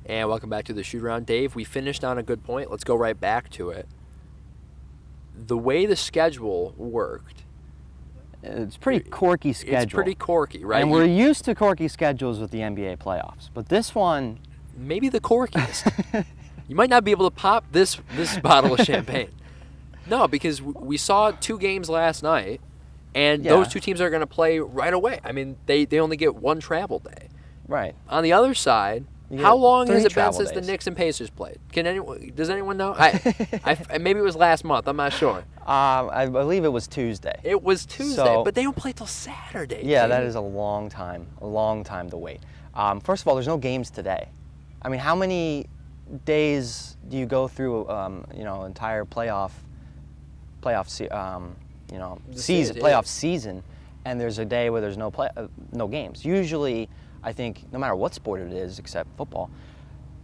And welcome back to the shoot around. Dave, we finished on a good point. Let's go right back to it. The way the schedule worked. It's pretty quirky schedule. It's pretty quirky, right? And we're used to quirky schedules with the NBA playoffs. But this one... Maybe the quirkiest. You might not be able to pop this bottle of champagne. No, because we saw 2 games last night, and those 2 teams are going to play right away. I mean, they only get 1 travel day. Right. On the other side... How long has it been since days. the Knicks and Pacers played? Does anyone know? Maybe it was last month. I'm not sure. I believe it was Tuesday. It was Tuesday, but they don't play till Saturday. Yeah, that is a long time to wait. First of all, there's no games today. I mean, how many days do you go through? Entire playoff season, and there's a day where there's no games. Usually, I think no matter what sport it is, except football,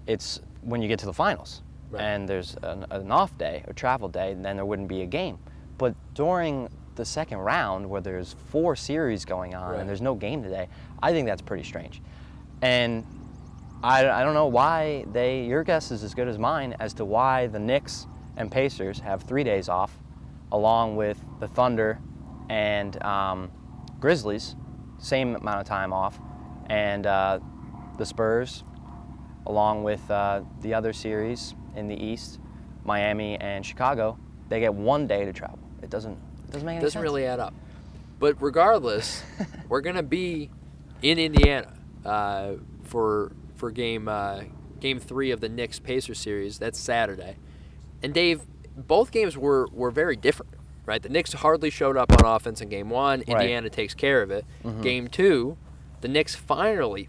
it's when you get to the finals, and there's an off day, a travel day, and then there wouldn't be a game. But during the second round, where there's 4 series going on and there's no game today, I think that's pretty strange. And I don't know why your guess is as good as mine as to why the Knicks and Pacers have 3 days off, along with the Thunder and Grizzlies, same amount of time off. And the Spurs, along with the other series in the East, Miami and Chicago, they get 1 day to travel. It doesn't make any sense. Doesn't really add up. But regardless, we're gonna be in Indiana for game 3 of the Knicks Pacers series. That's Saturday. And Dave, both games were very different, right? The Knicks hardly showed up on offense in game 1. Indiana takes care of it. Mm-hmm. Game 2. The Knicks finally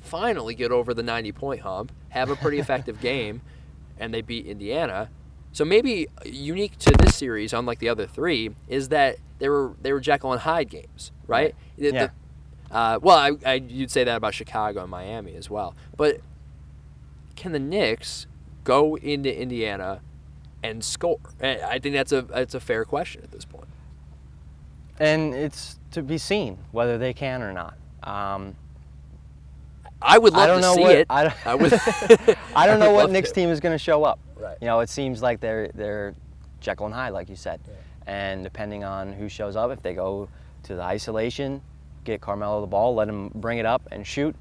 get over the 90-point hump, have a pretty effective game, and they beat Indiana. So maybe unique to this series, unlike the other 3, is that they were Jekyll and Hyde games, right? Yeah. You'd say that about Chicago and Miami as well. But can the Knicks go into Indiana and score? I think that's a fair question at this point. And it's to be seen whether they can or not. I would love to see it. I don't know what Knicks team is going to show up. Right. It seems like they're Jekyll and Hyde, like you said. Yeah. And depending on who shows up, if they go to the isolation, get Carmelo the ball, let him bring it up and shoot,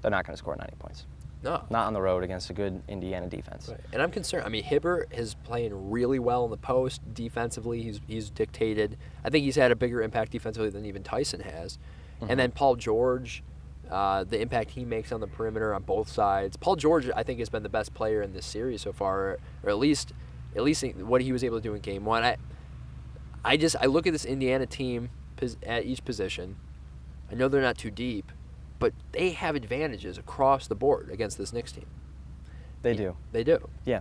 they're not going to score 90 points. No. Not on the road against a good Indiana defense. Right. And I'm concerned. I mean, Hibbert is playing really well in the post. Defensively, he's dictated. I think he's had a bigger impact defensively than even Tyson has. Mm-hmm. And then Paul George, the impact he makes on the perimeter on both sides. Paul George, I think, has been the best player in this series so far, or at least what he was able to do in game 1. I look at this Indiana team at each position. I know they're not too deep, but they have advantages across the board against this Knicks team. They do. They do. Yeah.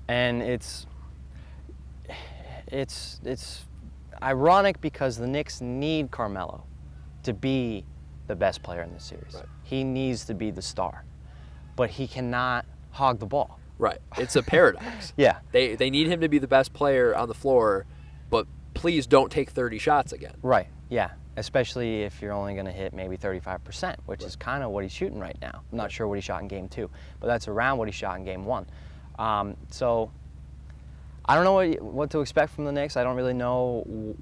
And it's ironic because the Knicks need Carmelo to be the best player in this series. Right. He needs to be the star, but he cannot hog the ball. Right. It's a paradox. Yeah. They need him to be the best player on the floor, but please don't take 30 shots again. Right. Yeah. Especially if you're only going to hit maybe 35%, which is kind of what he's shooting right now. I'm not sure what he shot in game 2, but that's around what he shot in game 1. So I don't know what to expect from the Knicks. I don't really know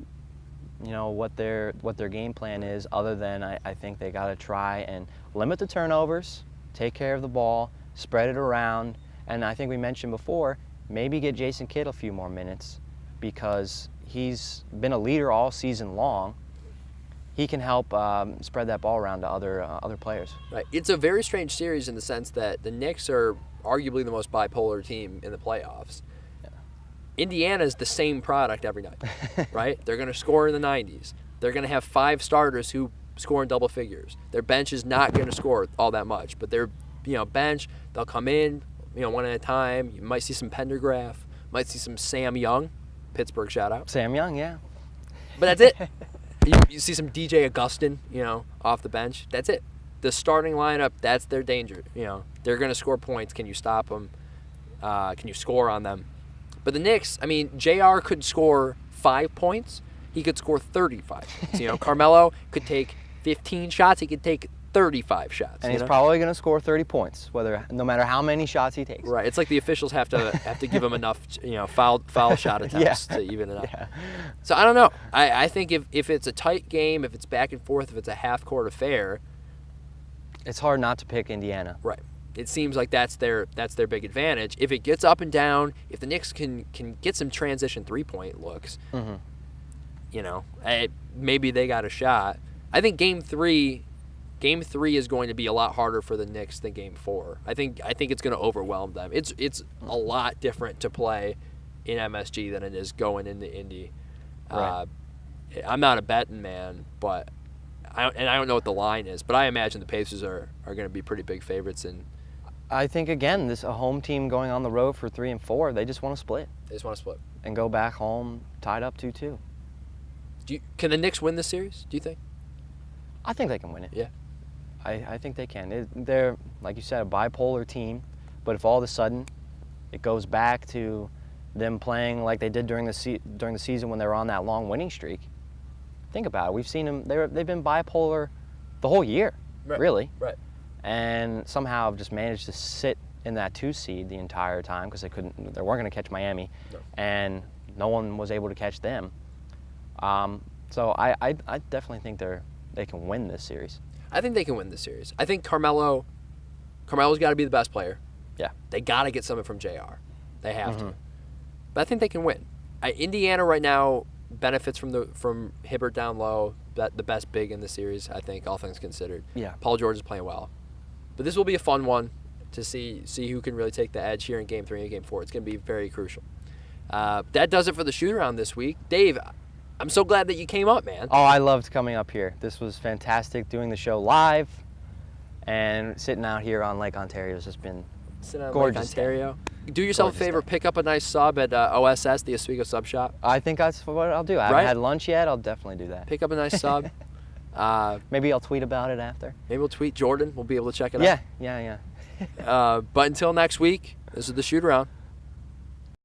what their game plan is, other than I think they got to try and limit the turnovers, take care of the ball, spread it around, and I think we mentioned before, maybe get Jason Kidd a few more minutes because he's been a leader all season long. He can help spread that ball around to other players. Right. It's a very strange series in the sense that the Knicks are arguably the most bipolar team in the playoffs. Yeah. Indiana is the same product every night, right? They're going to score in the 90s. They're going to have 5 starters who score in double figures. Their bench is not going to score all that much, but their bench, they'll come in, one at a time. You might see some Pendergraph, might see some Sam Young, Pittsburgh shout out. Sam Young, yeah. But that's it. You see some DJ Augustin, off the bench. That's it. The starting lineup, that's their danger. They're going to score points. Can you stop them? Can you score on them? But the Knicks, JR could score 5 points. He could score 35 points. Carmelo could take 15 shots. He could take 35 shots. And he's probably going to score 30 points, no matter how many shots he takes. Right. It's like the officials have to give him enough, foul shot attempts to even it up. Yeah. So I don't know. I think if it's a tight game, if it's back and forth, if it's a half-court affair, it's hard not to pick Indiana. Right. It seems like that's their big advantage. If it gets up and down, if the Knicks can get some transition three-point looks, maybe they got a shot. I think Game 3 is going to be a lot harder for the Knicks than Game 4. I think it's going to overwhelm them. It's a lot different to play in MSG than it is going into Indy. Right. I'm not a betting man, but I don't know what the line is, but I imagine the Pacers are going to be pretty big favorites. And I think again, a home team going on the road for 3 and 4, they just want to split. They just want to split and go back home tied up 2-2. Can the Knicks win this series? Do you think? I think they can win it. Yeah. I think they can. They're, like you said, a bipolar team, but if all of a sudden it goes back to them playing like they did during the season when they were on that long winning streak, think about it. We've seen them. They've been bipolar the whole year, really. Right. And somehow have just managed to sit in that 2 seed the entire time because they weren't going to catch Miami, and no one was able to catch them. So I definitely think they can win this series. I think they can win this series. I think Carmelo's got to be the best player. Yeah. They got to get something from JR. They have to. But I think they can win. Indiana right now benefits from Hibbert down low, the best big in the series, I think, all things considered. Yeah. Paul George is playing well. But this will be a fun one to see who can really take the edge here in Game 3 and Game 4. It's going to be very crucial. That does it for the shoot-around this week. Dave, I'm so glad that you came up, man. Oh, I loved coming up here. This was fantastic, doing the show live, and sitting out here on Lake Ontario has just been gorgeous. Lake Ontario. Do yourself a favor, pick up a nice sub at OSS, the Oswego Sub Shop. I think that's what I'll do. I haven't had lunch yet. I'll definitely do that. Pick up a nice sub. Maybe I'll tweet about it after. Maybe we'll tweet Jordan. We'll be able to check it out. Yeah. But until next week, this is the shoot-around.